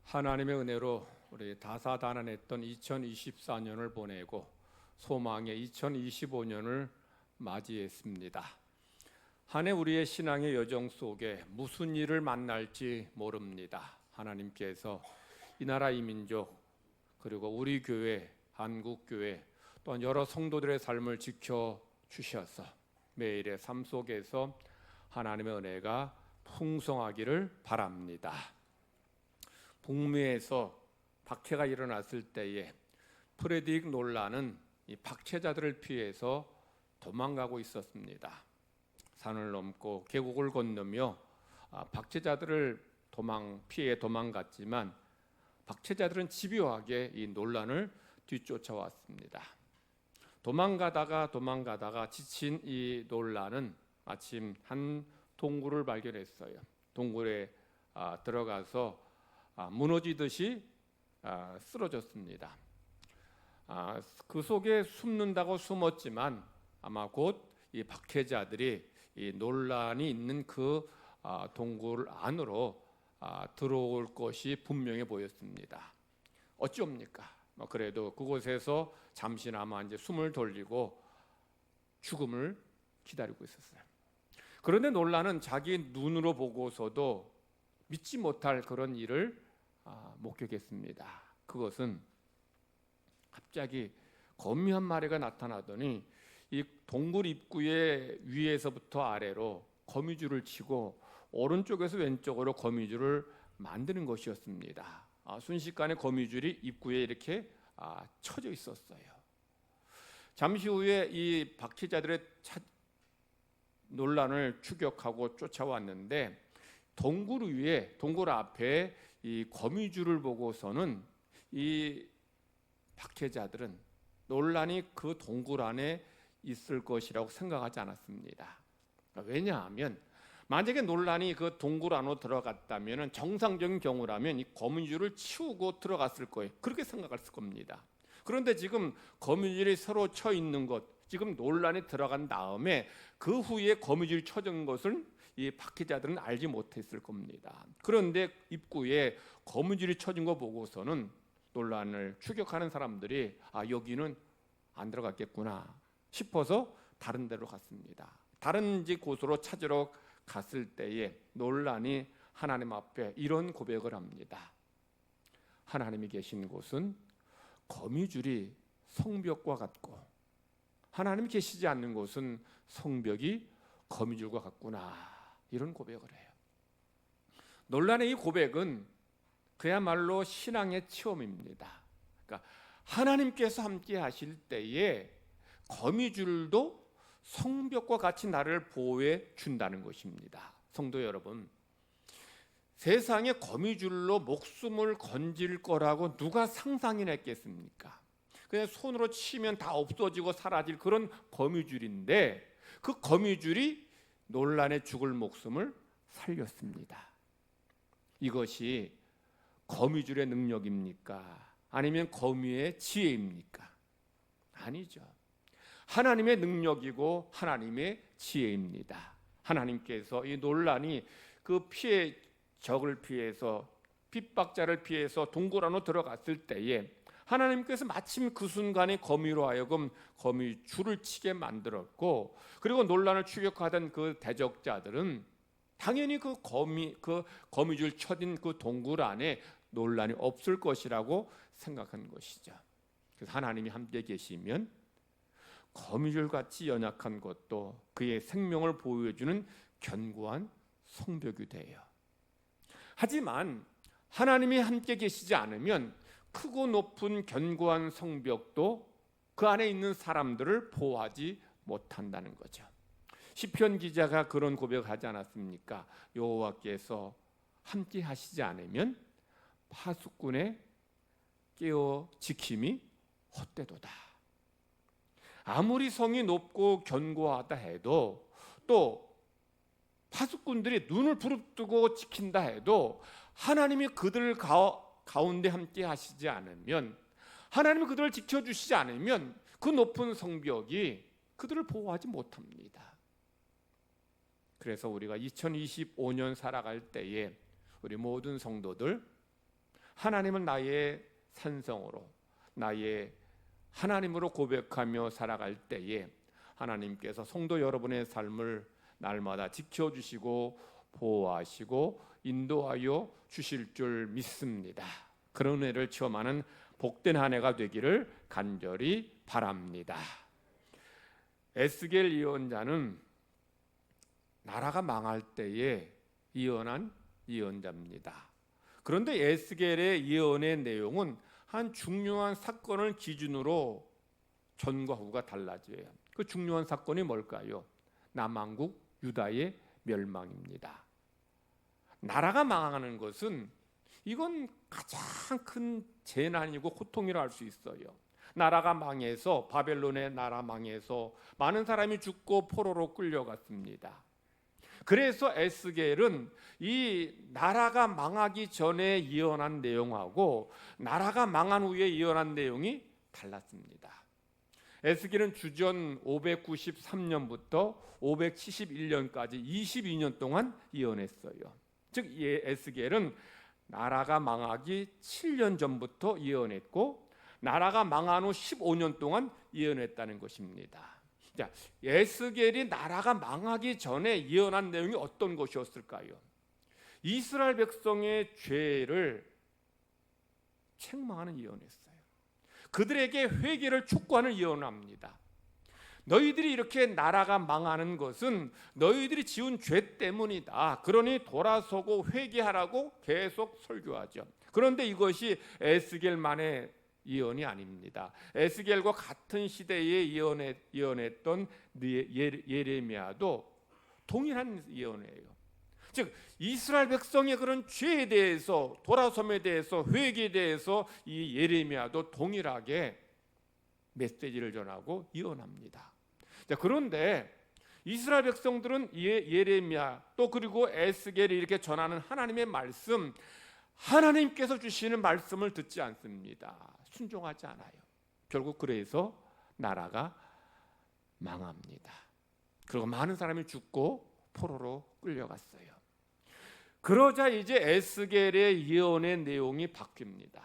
하나님의 은혜로 우리 다사다난했던 2024년을 보내고 소망의 2025년을 맞이했습니다. 한 해 우리의 신앙의 여정 속에 무슨 일을 만날지 모릅니다. 하나님께서 이 나라 이 민족 그리고 우리 교회, 한국교회 또한 여러 성도들의 삶을 지켜주셔서 매일의 삶 속에서 하나님의 은혜가 풍성하기를 바랍니다. 북미에서 박해가 일어났을 때에 프레딕 놀란은 이 박해자들을 피해서 도망가고 있었습니다. 산을 넘고 계곡을 건너며 박해자들을 피해 도망갔지만 박해자들은 집요하게 이 놀란을 뒤쫓아왔습니다. 도망가다가 지친 이 놀란은 마침 한 동굴을 발견했어요. 동굴에 들어가서 무너지듯이 쓰러졌습니다. 그 속에 숨는다고 숨었지만 아마 곧 이 박해자들이 이 논란이 있는 그 동굴 안으로 들어올 것이 분명해 보였습니다. 어찌옵니까? 그래도 그곳에서 잠시나마 이제 숨을 돌리고 죽음을 기다리고 있었어요. 그런데 논란은 자기 눈으로 보고서도 믿지 못할 그런 일을 목격했습니다. 그것은 갑자기 거미 한 마리가 나타나더니 이 동굴 입구의 위에서부터 아래로 거미줄을 치고 오른쪽에서 왼쪽으로 거미줄을 만드는 것이었습니다. 순식간에 거미줄이 입구에 이렇게 쳐져 있었어요. 잠시 후에 이 박해자들의 논란을 추격하고 쫓아왔는데 동굴 앞에 이 거미줄을 보고서는 이 박해자들은 논란이 그 동굴 안에 있을 것이라고 생각하지 않았습니다. 왜냐하면 만약에 논란이 그 동굴 안으로 들어갔다면 정상적인 경우라면 이 거미줄을 치우고 들어갔을 거예요. 그렇게 생각했을 겁니다. 그런데 지금 거미줄이 서로 쳐 있는 것, 지금 논란이 들어간 다음에 그 후에 거미줄이 쳐진 것을 이 박해자들은 알지 못했을 겁니다. 그런데 입구에 거미줄이 쳐진 거 보고서는 논란을 추격하는 사람들이 여기는 안 들어갔겠구나 싶어서 다른 데로 갔습니다. 다른 곳으로 찾으러 갔을 때에 논란이 하나님 앞에 이런 고백을 합니다. 하나님이 계신 곳은 거미줄이 성벽과 같고 하나님이 계시지 않는 곳은 성벽이 거미줄과 같구나, 이런 고백을 해요. 논란의 이 고백은 그야말로 신앙의 체험입니다. 그러니까 하나님께서 함께 하실 때에 거미줄도 성벽과 같이 나를 보호해 준다는 것입니다. 성도 여러분, 세상에 거미줄로 목숨을 건질 거라고 누가 상상이나 했겠습니까? 그냥 손으로 치면 다 없어지고 사라질 그런 거미줄인데 그 거미줄이 논란에 죽을 목숨을 살렸습니다. 이것이 거미줄의 능력입니까? 아니면 거미의 지혜입니까? 아니죠. 하나님의 능력이고 하나님의 지혜입니다. 하나님께서 이 논란이 그 적을 피해서 핍박자를 피해서 동굴 안으로 들어갔을 때에 하나님께서 마침 그 순간에 거미로 하여금 거미줄을 치게 만들었고, 그리고 논란을 추격하던 그 대적자들은 당연히 그 거미줄 쳐진 그 동굴 안에 논란이 없을 것이라고 생각한 것이죠. 그래서 하나님이 함께 계시면 거미줄같이 연약한 것도 그의 생명을 보호해주는 견고한 성벽이 돼요. 하지만 하나님이 함께 계시지 않으면 크고 높은 견고한 성벽도 그 안에 있는 사람들을 보호하지 못한다는 거죠. 시편 기자가 그런 고백을 하지 않았습니까? 여호와께서 함께 하시지 않으면 파수꾼의 깨어 지킴이 헛되도다. 아무리 성이 높고 견고하다 해도, 또 파수꾼들이 눈을 부릅뜨고 지킨다 해도 하나님이 그들 가운데 함께 하시지 않으면, 하나님이 그들을 지켜주시지 않으면 그 높은 성벽이 그들을 보호하지 못합니다. 그래서 우리가 2025년 살아갈 때에 우리 모든 성도들 하나님을 나의 산성으로, 나의 하나님으로 고백하며 살아갈 때에 하나님께서 성도 여러분의 삶을 날마다 지켜주시고 보호하시고 인도하여 주실 줄 믿습니다. 그런 은혜를 체험하는 복된 한 해가 되기를 간절히 바랍니다. 에스겔 예언자는 나라가 망할 때에 예언한 예언자입니다. 그런데 에스겔의 예언의 내용은 한 중요한 사건을 기준으로 전과 후가 달라져요. 그 중요한 사건이 뭘까요? 남왕국 유다의 멸망입니다. 나라가 망하는 것은 이건 가장 큰 재난이고 고통이라 할 수 있어요. 나라가 망해서, 바벨론의 나라 망해서 많은 사람이 죽고 포로로 끌려갔습니다. 그래서 에스겔은 이 나라가 망하기 전에 예언한 내용하고 나라가 망한 후에 예언한 내용이 달랐습니다. 에스겔은 주전 593년부터 571년까지 22년 동안 예언했어요. 즉 에스겔은 나라가 망하기 7년 전부터 예언했고 나라가 망한 후 15년 동안 예언했다는 것입니다. 자, 에스겔이 나라가 망하기 전에 예언한 내용이 어떤 것이었을까요? 이스라엘 백성의 죄를 책망하는 예언했어요. 그들에게 회개를 촉구하는 예언을 합니다. 너희들이 이렇게 나라가 망하는 것은 너희들이 지은 죄 때문이다. 그러니 돌아서고 회개하라고 계속 설교하죠. 그런데 이것이 에스겔만의 예언이 아닙니다. 에스겔과 같은 시대에 예언했던 예레미야도 동일한 예언이에요. 즉 이스라엘 백성의 그런 죄에 대해서, 돌아섬에 대해서, 회개에 대해서 이 예레미야도 동일하게 메시지를 전하고 예언합니다. 자, 그런데 이스라엘 백성들은 예레미야 또 그리고 에스겔이 이렇게 전하는 하나님의 말씀, 하나님께서 주시는 말씀을 듣지 않습니다. 순종하지 않아요. 결국 그래서 나라가 망합니다. 그리고 많은 사람이 죽고 포로로 끌려갔어요. 그러자 이제 에스겔의 예언의 내용이 바뀝니다.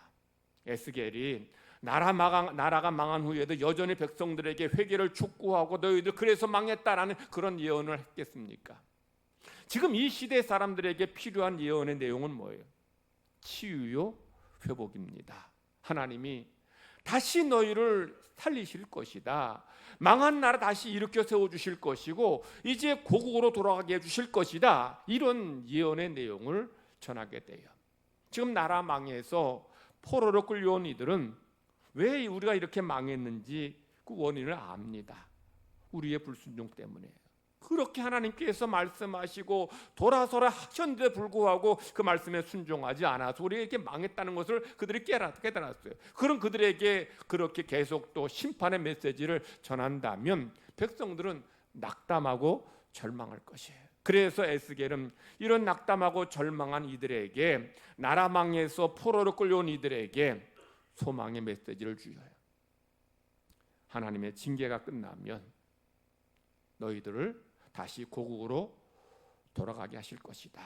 에스겔이 나라가 망한 후에도 여전히 백성들에게 회개를 촉구하고 너희들 그래서 망했다라는 그런 예언을 했겠습니까? 지금 이 시대 사람들에게 필요한 예언의 내용은 뭐예요? 치유요 회복입니다. 하나님이 다시 너희를 살리실 것이다. 망한 나라 다시 일으켜 세워주실 것이고 이제 고국으로 돌아가게 해주실 것이다. 이런 예언의 내용을 전하게 돼요. 지금 나라 망해서 포로로 끌려온 이들은 왜 우리가 이렇게 망했는지 그 원인을 압니다. 우리의 불순종 때문에. 그렇게 하나님께서 말씀하시고 돌아서라 하셨는데 불구하고 그 말씀에 순종하지 않아서 우리가 이렇게 망했다는 것을 그들이 깨달았어요. 그럼 그들에게 그렇게 계속 또 심판의 메시지를 전한다면 백성들은 낙담하고 절망할 것이에요. 그래서 에스겔은 이런 낙담하고 절망한 이들에게, 나라 망해서 포로로 끌려온 이들에게 소망의 메시지를 주어요. 하나님의 징계가 끝나면 너희들을 다시 고국으로 돌아가게 하실 것이다.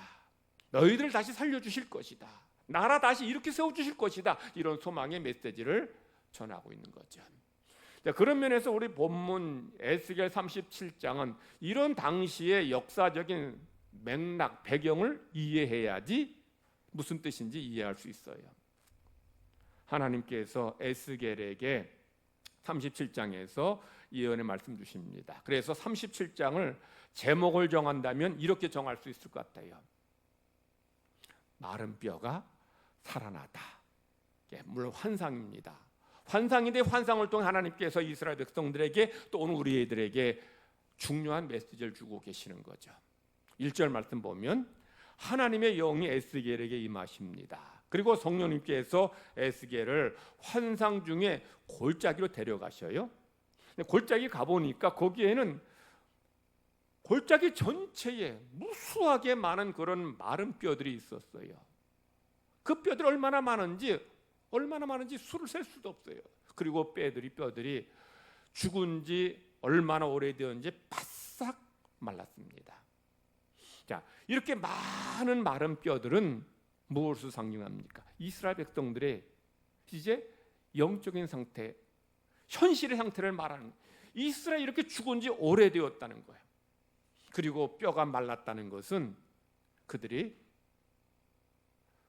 너희들을 다시 살려주실 것이다. 나라 다시 이렇게 세워주실 것이다. 이런 소망의 메시지를 전하고 있는 거죠. 자, 그런 면에서 우리 본문 에스겔 37장은 이런 당시의 역사적인 맥락, 배경을 이해해야지 무슨 뜻인지 이해할 수 있어요. 하나님께서 에스겔에게 37장에서 예언의 말씀 주십니다. 그래서 37장을 제목을 정한다면 이렇게 정할 수 있을 것 같아요. 마른 뼈가 살아나다. 물론 환상입니다. 환상인데 환상을 통해 하나님께서 이스라엘 백성들에게 또 오늘 우리들에게 중요한 메시지를 주고 계시는 거죠. 1절 말씀 보면 하나님의 영이 에스겔에게 임하십니다. 그리고 성령님께서 에스겔을 환상 중에 골짜기로 데려가셔요. 골짜기 가보니까 거기에는 골짜기 전체에 무수하게 많은 그런 마른 뼈들이 있었어요. 그 뼈들이 얼마나 많은지 수를 셀 수도 없어요. 그리고 뼈들이 죽은 지 얼마나 오래되었는지 바싹 말랐습니다. 자, 이렇게 많은 마른 뼈들은 무엇을 상징합니까? 이스라엘 백성들의 이제 영적인 상태, 현실의 상태를 말하는 거예요. 이스라엘이 이렇게 죽은 지 오래되었다는 거예요. 그리고 뼈가 말랐다는 것은 그들이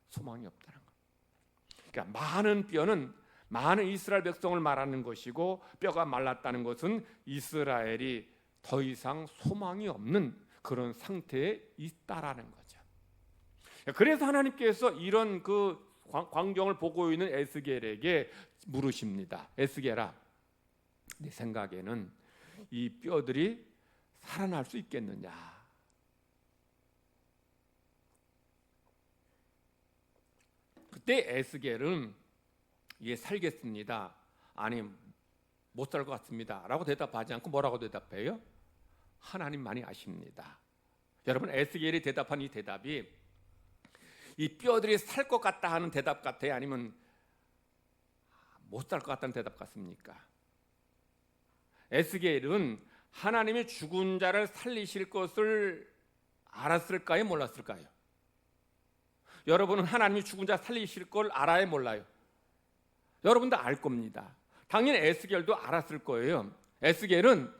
소망이 없다는 거예요. 그러니까 많은 뼈는 많은 이스라엘 백성을 말하는 것이고, 뼈가 말랐다는 것은 이스라엘이 더 이상 소망이 없는 그런 상태에 있다라는 거죠. 그래서 하나님께서 이런 그 광경을 보고 있는 에스겔에게 물으십니다. 에스겔아, 내 생각에는 이 뼈들이 살아날 수 있겠느냐? 그때 에스겔은 예, 살겠습니다. 아니, 못 살 것 같습니다 라고 대답하지 않고 뭐라고 대답해요? 하나님만이 아십니다. 여러분, 에스겔이 대답한 이 대답이 이 뼈들이 살 것 같다 하는 대답 같아요? 아니면 못 살 것 같다는 대답 같습니까? 에스겔은 하나님이 죽은 자를 살리실 것을 알았을까요? 몰랐을까요? 여러분은 하나님이 죽은 자 살리실 걸 알아요? 몰라요? 여러분도 알 겁니다. 당연히 에스겔도 알았을 거예요. 에스겔은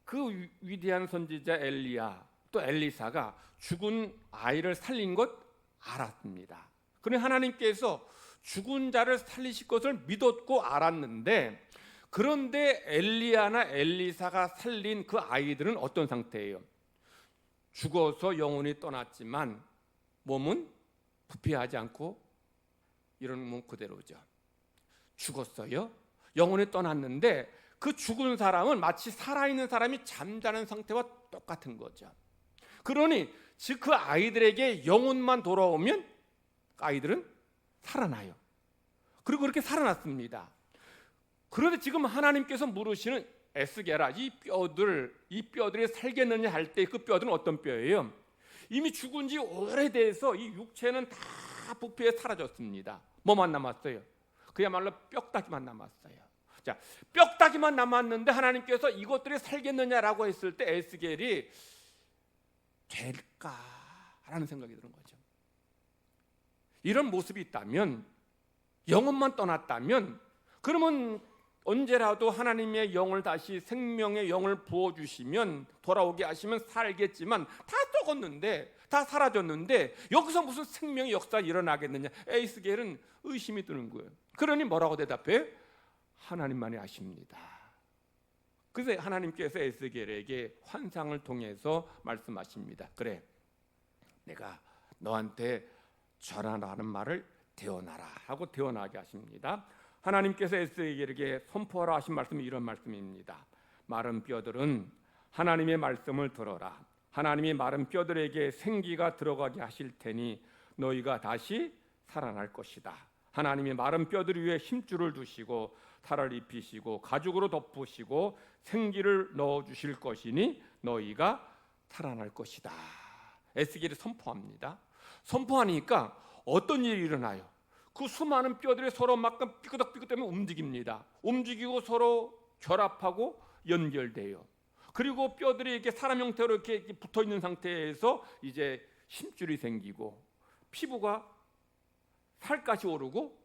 그 위대한 선지자 엘리야 또 엘리사가 죽은 아이를 살린 것 알았습니다. 그런데 하나님께서 죽은 자를 살리실 것을 믿었고 알았는데, 그런데 엘리야나 엘리사가 살린 그 아이들은 어떤 상태예요? 죽어서 영혼이 떠났지만 몸은 부패하지 않고 이런 몸 그대로죠. 죽었어요. 영혼이 떠났는데 그 죽은 사람은 마치 살아있는 사람이 잠자는 상태와 똑같은 거죠. 그러니 즉 그 아이들에게 영혼만 돌아오면 아이들은 살아나요. 그리고 그렇게 살아났습니다. 그런데 지금 하나님께서 물으시는 에스겔아, 이 뼈들이 살겠느냐 할 때 그 뼈들은 어떤 뼈예요? 이미 죽은 지 오래돼서 이 육체는 다 부패에 사라졌습니다. 뭐만 남았어요? 그야말로 뼈다귀만 남았어요. 자, 뼈다귀만 남았는데 하나님께서 이것들이 살겠느냐라고 했을 때 에스겔이 될까라는 생각이 드는 거죠. 이런 모습이 있다면, 영혼만 떠났다면, 그러면 언제라도 하나님의 영을 다시 생명의 영을 부어주시면, 돌아오게 하시면 살겠지만 다 썩었는데, 다 사라졌는데 여기서 무슨 생명의 역사가 일어나겠느냐? 에스겔은 의심이 드는 거예요. 그러니 뭐라고 대답해? 하나님만이 아십니다. 그래서 하나님께서 에스겔에게 환상을 통해서 말씀하십니다. 그래, 내가 너한테 전하라는 말을 대언하라 하고 대언하게 하십니다. 하나님께서 에스겔에게 선포하라 하신 말씀이 이런 말씀입니다. 마른 뼈들은 하나님의 말씀을 들어라. 하나님이 마른 뼈들에게 생기가 들어가게 하실 테니 너희가 다시 살아날 것이다. 하나님이 마른 뼈들 위에 힘줄을 두시고 탈을 입히시고 가죽으로 덮으시고 생기를 넣어주실 것이니 너희가 살아날 것이다. 에스겔이 선포합니다. 선포하니까 어떤 일이 일어나요? 그 수많은 뼈들이 서로 막 삐끄덕삐끄덕하면 움직입니다. 움직이고 서로 결합하고 연결돼요. 그리고 뼈들이 이렇게 사람 형태로 이렇게 붙어 있는 상태에서 이제 힘줄이 생기고 피부가 살갗이 오르고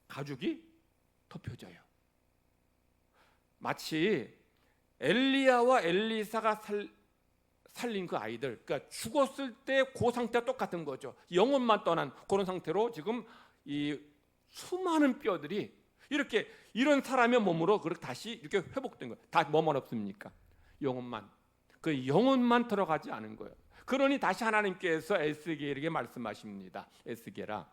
가죽이 덮여져요. 마치 엘리야와 엘리사가 살린 그 아이들, 그러니까 죽었을 때 그 상태와 똑같은 거죠. 영혼만 떠난 그런 상태로 지금 이 수많은 뼈들이 이렇게 이런 사람의 몸으로 그렇게 다시 이렇게 회복된 거예요. 다 뭐만 없습니까? 영혼만. 그 영혼만 들어가지 않은 거예요. 그러니 다시 하나님께서 에스겔에게 말씀하십니다. 에스겔아,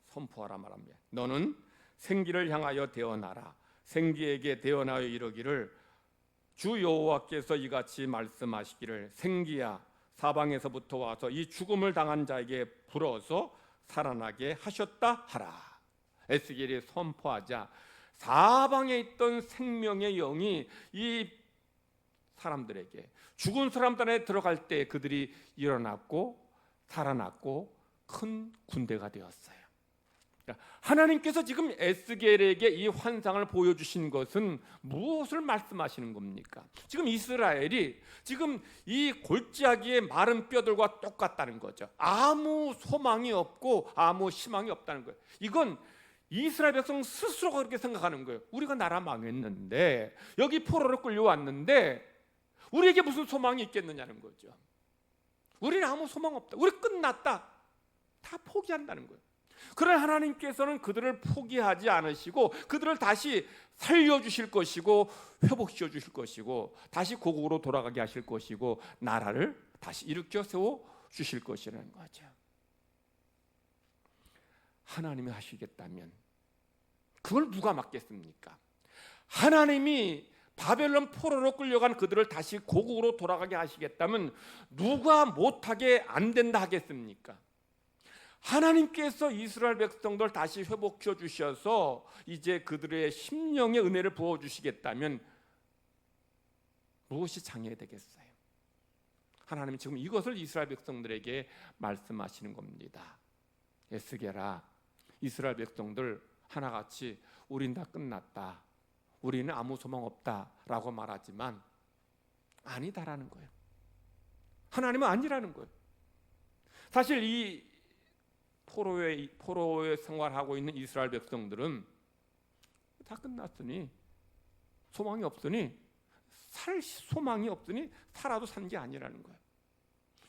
선포하라 말합니다. 너는 생기를 향하여 대언하라. 생기에게 대언하여 이르기를 주 여호와께서 이같이 말씀하시기를 생기야 사방에서부터 와서 이 죽음을 당한 자에게 불어서 살아나게 하셨다 하라. 에스겔이 선포하자 사방에 있던 생명의 영이 이 사람들에게, 죽은 사람들 안에 들어갈 때 그들이 일어났고 살아났고 큰 군대가 되었어요. 하나님께서 지금 에스겔에게 이 환상을 보여주신 것은 무엇을 말씀하시는 겁니까? 지금 이스라엘이 지금 이 골짜기의 마른 뼈들과 똑같다는 거죠. 아무 소망이 없고 아무 희망이 없다는 거예요. 이건 이스라엘 백성 스스로가 그렇게 생각하는 거예요. 우리가 나라 망했는데 여기 포로로 끌려왔는데 우리에게 무슨 소망이 있겠느냐는 거죠. 우리는 아무 소망 없다. 우리 끝났다. 다 포기한다는 거예요. 그러나 하나님께서는 그들을 포기하지 않으시고 그들을 다시 살려주실 것이고 회복시켜 주실 것이고 다시 고국으로 돌아가게 하실 것이고 나라를 다시 일으켜 세워 주실 것이라는 거죠. 하나님이 하시겠다면 그걸 누가 막겠습니까? 하나님이 바벨론 포로로 끌려간 그들을 다시 고국으로 돌아가게 하시겠다면 누가 못하게 안 된다 하겠습니까? 하나님께서 이스라엘 백성들 다시 회복해 주셔서 이제 그들의 심령의 은혜를 부어 주시겠다면 무엇이 장애되겠어요? 하나님이 지금 이것을 이스라엘 백성들에게 말씀하시는 겁니다. 에스겔아, 이스라엘 백성들 하나같이 우린 다 끝났다, 우리는 아무 소망 없다라고 말하지만 아니다라는 거예요. 하나님은 아니라는 거예요. 사실 이 포로에 생활하고 있는 이스라엘 백성들은 다 끝났으니 소망이 없으니 살 소망이 없으니 살아도 산 게 아니라는 거예요.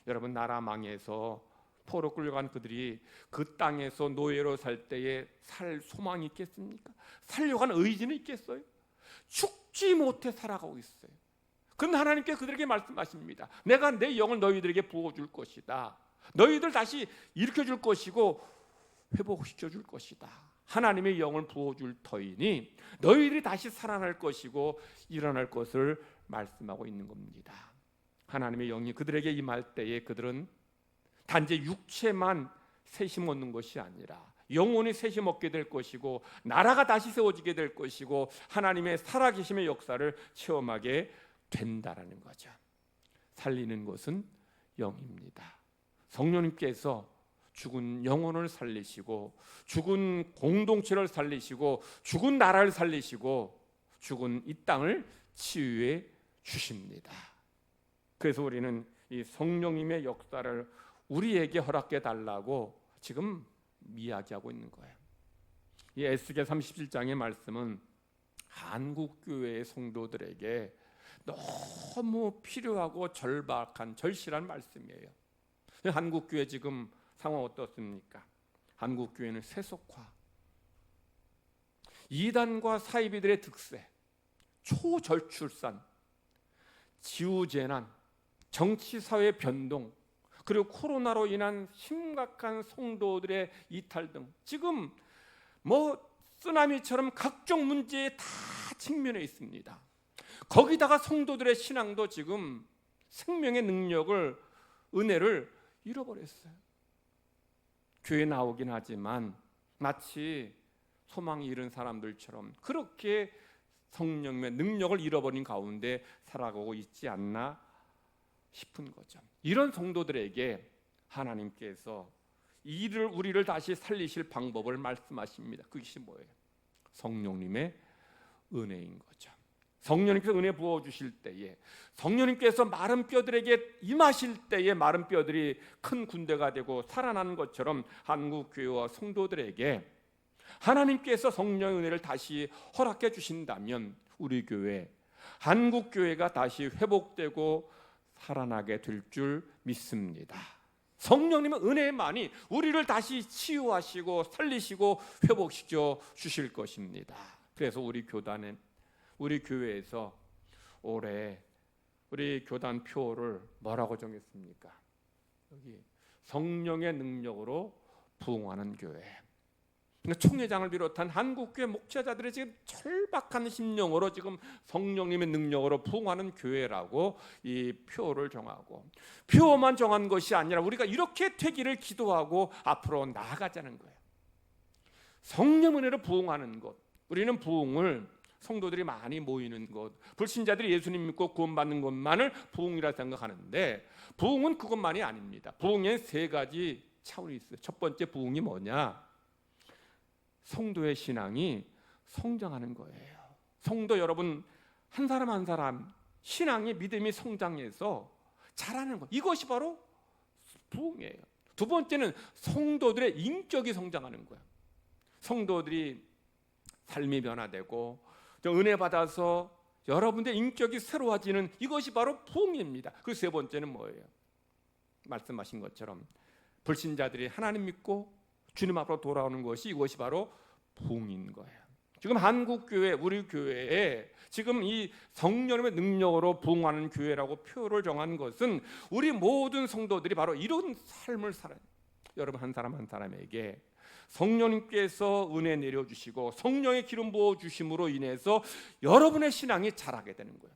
여러분, 나라 망해서 포로 끌려간 그들이 그 땅에서 노예로 살 때에 살 소망이 있겠습니까? 살려고 하는 의지는 있겠어요? 죽지 못해 살아가고 있어요. 그런데 하나님께 그들에게 말씀하십니다. 내가 내 영을 너희들에게 부어줄 것이다. 너희들 다시 일으켜줄 것이고 회복시켜줄 것이다. 하나님의 영을 부어줄 터이니 너희들이 다시 살아날 것이고 일어날 것을 말씀하고 있는 겁니다. 하나님의 영이 그들에게 임할 때에 그들은 단지 육체만 세심 얻는 것이 아니라 영혼이 세심 얻게 될 것이고 나라가 다시 세워지게 될 것이고 하나님의 살아계심의 역사를 체험하게 된다라는 거죠. 살리는 것은 영입니다. 성령님께서 죽은 영혼을 살리시고 죽은 공동체를 살리시고 죽은 나라를 살리시고 죽은 이 땅을 치유해 주십니다. 그래서 우리는 이 성령님의 역사를 우리에게 허락해 달라고 지금 이야기하고 있는 거예요. 이 에스겔 37장의 말씀은 한국교회의 성도들에게 너무 필요하고 절박한 절실한 말씀이에요. 한국교회 지금 상황 어떻습니까? 한국교회는 세속화, 이단과 사이비들의 득세, 초저출산, 지우재난, 정치사회 변동, 그리고 코로나로 인한 심각한 성도들의 이탈 등 지금 쓰나미처럼 각종 문제에 다 직면해 있습니다. 거기다가 성도들의 신앙도 지금 생명의 능력을, 은혜를 잃어버렸어요. 교회 나오긴 하지만 마치 소망이 잃은 사람들처럼 그렇게 성령의 능력을 잃어버린 가운데 살아가고 있지 않나 싶은 거죠. 이런 성도들에게 하나님께서 우리를 다시 살리실 방법을 말씀하십니다. 그것이 뭐예요? 성령님의 은혜인 거죠. 성령님께서 은혜 부어주실 때에, 성령님께서 마른 뼈들에게 임하실 때에 마른 뼈들이 큰 군대가 되고 살아나는 것처럼 한국교회와 성도들에게 하나님께서 성령의 은혜를 다시 허락해 주신다면 우리 교회, 한국교회가 다시 회복되고 살아나게 될 줄 믿습니다. 성령님의 은혜만이 우리를 다시 치유하시고 살리시고 회복시켜 주실 것입니다. 그래서 우리 교회에서 올해 우리 교단 표를 뭐라고 정했습니까? 여기 성령의 능력으로 부흥하는 교회. 총회장을 비롯한 한국교회 목회자들의 지금 절박한 심령으로 지금 성령님의 능력으로 부흥하는 교회라고 이 표를 정하고, 표만 정한 것이 아니라 우리가 이렇게 되기를 기도하고 앞으로 나아가자는 거예요. 성령 은혜로 부흥하는 것. 우리는 부흥을 성도들이 많이 모이는 것, 불신자들이 예수님 믿고 구원받는 것만을 부흥이라 생각하는데 부흥은 그것만이 아닙니다. 부흥에는 세 가지 차원이 있어요. 첫 번째 부흥이 뭐냐? 성도의 신앙이 성장하는 거예요. 성도 여러분 한 사람 한 사람 신앙의 믿음이 성장해서 자라는 것, 이것이 바로 부흥이에요. 두 번째는 성도들의 인격이 성장하는 거예요. 성도들이 삶이 변화되고 은혜 받아서 여러분들의 인격이 새로워지는 이것이 바로 부흥입니다. 그리고 세 번째는 뭐예요? 말씀하신 것처럼 불신자들이 하나님 믿고 주님 앞으로 돌아오는 것이, 이것이 바로 부흥인 거예요. 지금 한국교회, 우리 교회에 지금 이 성령님의 능력으로 부흥하는 교회라고 표를 정한 것은 우리 모든 성도들이 바로 이런 삶을 살아요. 여러분 한 사람 한 사람에게 성령님께서 은혜 내려주시고 성령의 기름 부어주심으로 인해서 여러분의 신앙이 자라게 되는 거예요.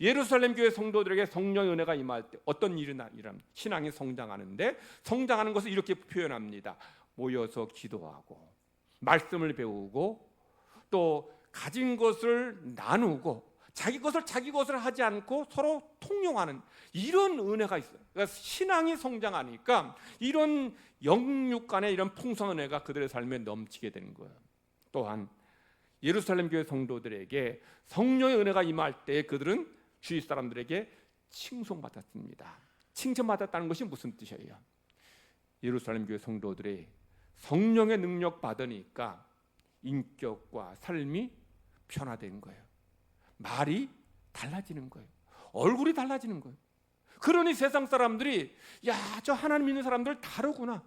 예루살렘 교회 성도들에게 성령의 은혜가 임할 때 어떤 일이 일어납니까? 신앙이 성장하는데, 성장하는 것을 이렇게 표현합니다. 모여서 기도하고 말씀을 배우고 또 가진 것을 나누고 자기 것을 하지 않고 서로 통용하는 이런 은혜가 있어요. 그러니까 신앙이 성장하니까 이런 영육 간의 이런 풍성한 은혜가 그들의 삶에 넘치게 되는 거예요. 또한 예루살렘 교회 성도들에게 성령의 은혜가 임할 때 그들은 주위 사람들에게 칭송받았습니다. 칭찬받았다는 것이 무슨 뜻이에요? 예루살렘 교회 성도들이 성령의 능력 받으니까 인격과 삶이 변화된 거예요. 말이 달라지는 거예요. 얼굴이 달라지는 거예요. 그러니 세상 사람들이 야, 저 하나님 믿는 사람들 다르구나.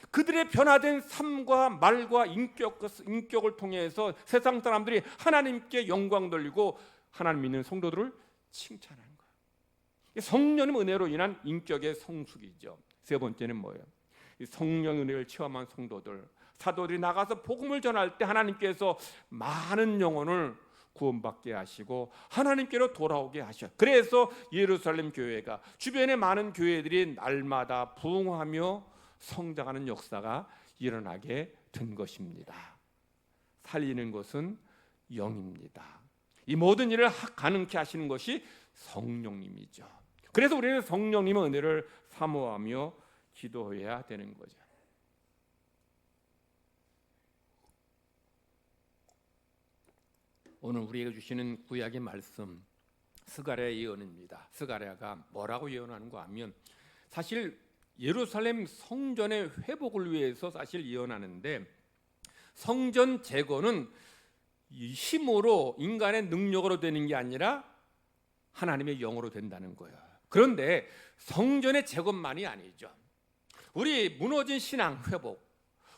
그들의 변화된 삶과 말과 인격을 통해서 세상 사람들이 하나님께 영광 돌리고 하나님 믿는 성도들을 칭찬하는 거예요. 성령님 은혜로 인한 인격의 성숙이죠. 세 번째는 뭐예요? 성령의 은혜를 체험한 성도들, 사도들이 나가서 복음을 전할 때 하나님께서 많은 영혼을 구원받게 하시고 하나님께로 돌아오게 하셔. 그래서 예루살렘 교회가 주변의 많은 교회들이 날마다 부흥하며 성장하는 역사가 일어나게 된 것입니다. 살리는 것은 영입니다. 이 모든 일을 가능케 하시는 것이 성령님이죠. 그래서 우리는 성령님의 은혜를 사모하며 기도해야 되는 거죠. 오늘 우리에게 주시는 구약의 말씀 스가랴의 예언입니다. 스가랴가 뭐라고 예언하는가 하면 사실 예루살렘 성전의 회복을 위해서 사실 예언하는데, 성전 재건은 힘으로 인간의 능력으로 되는 게 아니라 하나님의 영으로 된다는 거예요. 그런데 성전의 재건만이 아니죠. 우리 무너진 신앙 회복,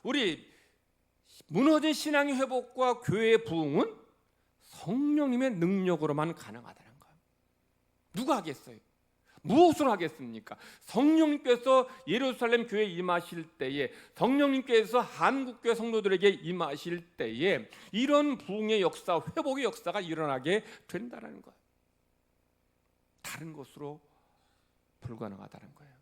우리 무너진 신앙의 회복과 교회의 부흥은 성령님의 능력으로만 가능하다는 거예요. 누가 하겠어요? 무엇을 하겠습니까? 성령님께서 예루살렘 교회에 임하실 때에, 성령님께서 한국교회 성도들에게 임하실 때에 이런 부흥의 역사, 회복의 역사가 일어나게 된다는 거예요. 다른 것으로 불가능하다는 거예요.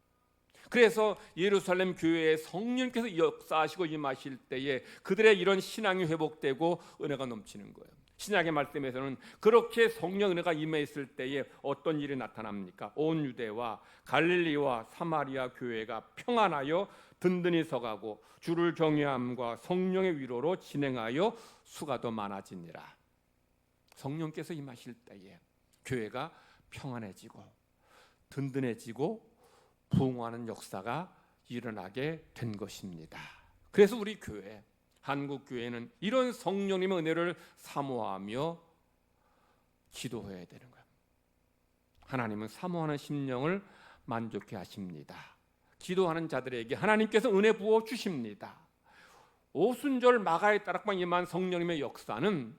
그래서 예루살렘 교회에 성령께서 역사하시고 임하실 때에 그들의 이런 신앙이 회복되고 은혜가 넘치는 거예요. 신약의 말씀에서는 그렇게 성령 은혜가 임했을 때에 어떤 일이 나타납니까? 온 유대와 갈릴리와 사마리아 교회가 평안하여 든든히 서가고 주를 경외함과 성령의 위로로 진행하여 수가 더 많아지니라. 성령께서 임하실 때에 교회가 평안해지고 든든해지고 부흥하는 역사가 일어나게 된 것입니다. 그래서 우리 교회, 한국교회는 이런 성령님의 은혜를 사모하며 기도해야 되는 거예요. 하나님은 사모하는 심령을 만족해 하십니다. 기도하는 자들에게 하나님께서 은혜 부어 주십니다. 오순절 마가의 다락방 임한 성령님의 역사는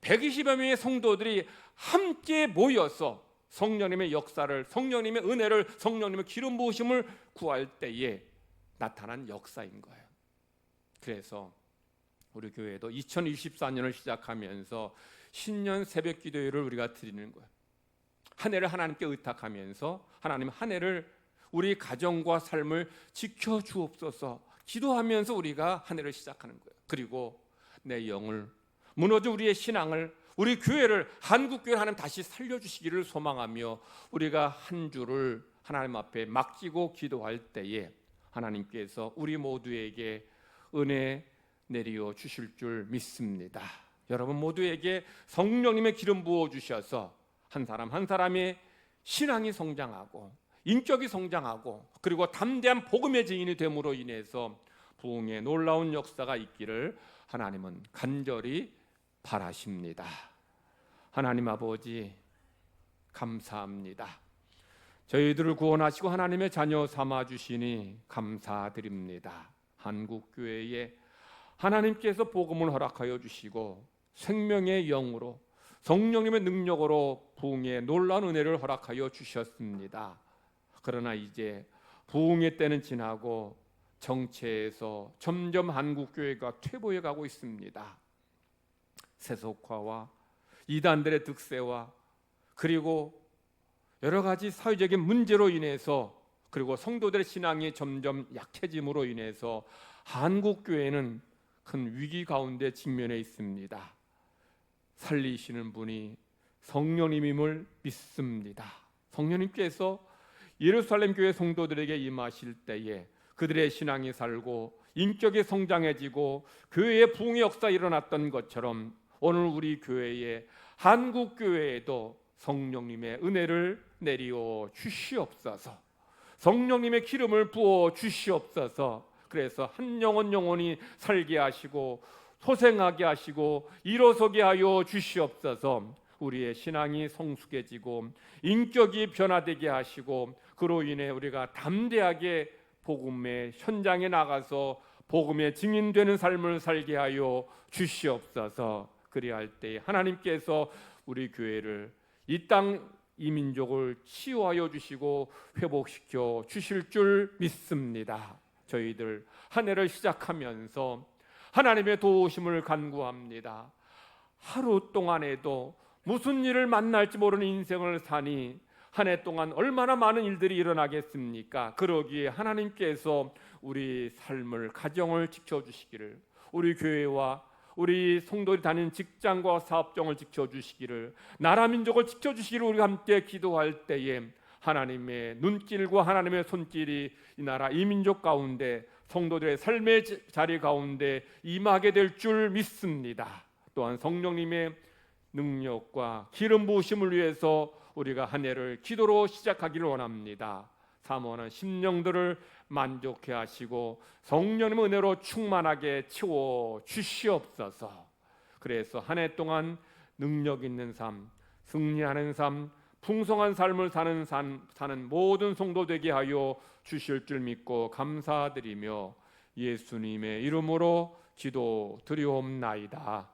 120여 명의 성도들이 함께 모여서 성령님의 역사를, 성령님의 은혜를, 성령님의 기름 부으심을 구할 때에 나타난 역사인 거예요. 그래서 우리 교회도 2024년을 시작하면서 신년 새벽 기도회를 우리가 드리는 거예요. 한 해를 하나님께 의탁하면서 하나님 한 해를 우리 가정과 삶을 지켜주옵소서 기도하면서 우리가 한 해를 시작하는 거예요. 그리고 내 영을, 무너진 우리의 신앙을, 우리 교회를, 한국교회를 하나님 다시 살려주시기를 소망하며 우리가 한 주를 하나님 앞에 맡기고 기도할 때에 하나님께서 우리 모두에게 은혜 내리어 주실 줄 믿습니다. 여러분 모두에게 성령님의 기름 부어 주셔서 한 사람 한 사람의 신앙이 성장하고 인격이 성장하고 그리고 담대한 복음의 증인이 됨으로 인해서 부흥의 놀라운 역사가 있기를 하나님은 간절히 바라십니다. 하나님 아버지 감사합니다. 저희들을 구원하시고 하나님의 자녀 삼아 주시니 감사드립니다. 한국교회에 하나님께서 복음을 허락하여 주시고 생명의 영으로 성령님의 능력으로 부흥의 놀라운 은혜를 허락하여 주셨습니다. 그러나 이제 부흥의 때는 지나고 정체에서 점점 한국교회가 퇴보해 가고 있습니다. 세속화와 이단들의 득세와 그리고 여러 가지 사회적인 문제로 인해서 그리고 성도들의 신앙이 점점 약해짐으로 인해서 한국교회는 큰 위기 가운데 직면해 있습니다. 살리시는 분이 성령님임을 믿습니다. 성령님께서 예루살렘 교회 성도들에게 임하실 때에 그들의 신앙이 살고 인격이 성장해지고 교회의 부흥의 역사가 일어났던 것처럼 오늘 우리 교회에 한국교회에도 성령님의 은혜를 내리어 주시옵소서. 성령님의 기름을 부어 주시옵소서. 그래서 한 영혼 영혼이 살게 하시고 소생하게 하시고 일어서게 하여 주시옵소서. 우리의 신앙이 성숙해지고 인격이 변화되게 하시고 그로 인해 우리가 담대하게 복음의 현장에 나가서 복음의 증인되는 삶을 살게 하여 주시옵소서. 그리할 때 하나님께서 우리 교회를 이 땅 이 민족을 치유하여 주시고 회복시켜 주실 줄 믿습니다. 저희들 한 해를 시작하면서 하나님의 도우심을 간구합니다. 하루 동안에도 무슨 일을 만날지 모르는 인생을 사니 한 해 동안 얼마나 많은 일들이 일어나겠습니까? 그러기에 하나님께서 우리 삶을 가정을 지켜주시기를, 우리 교회와 우리 성도들이 다니는 직장과 사업장을 지켜주시기를, 나라 민족을 지켜주시기를 우리가 함께 기도할 때에 하나님의 눈길과 하나님의 손길이 이 나라 이 민족 가운데 성도들의 삶의 자리 가운데 임하게 될 줄 믿습니다. 또한 성령님의 능력과 기름 부으심을 위해서 우리가 한 해를 기도로 시작하기를 원합니다. 사모하는 심령들을 만족해 하시고 성령님의 은혜로 충만하게 채워 주시옵소서. 그래서 한 해 동안 능력 있는 삶, 승리하는 삶, 풍성한 삶을 사는 모든 성도 되게 하여 주실 줄 믿고 감사드리며 예수님의 이름으로 기도드리옵나이다.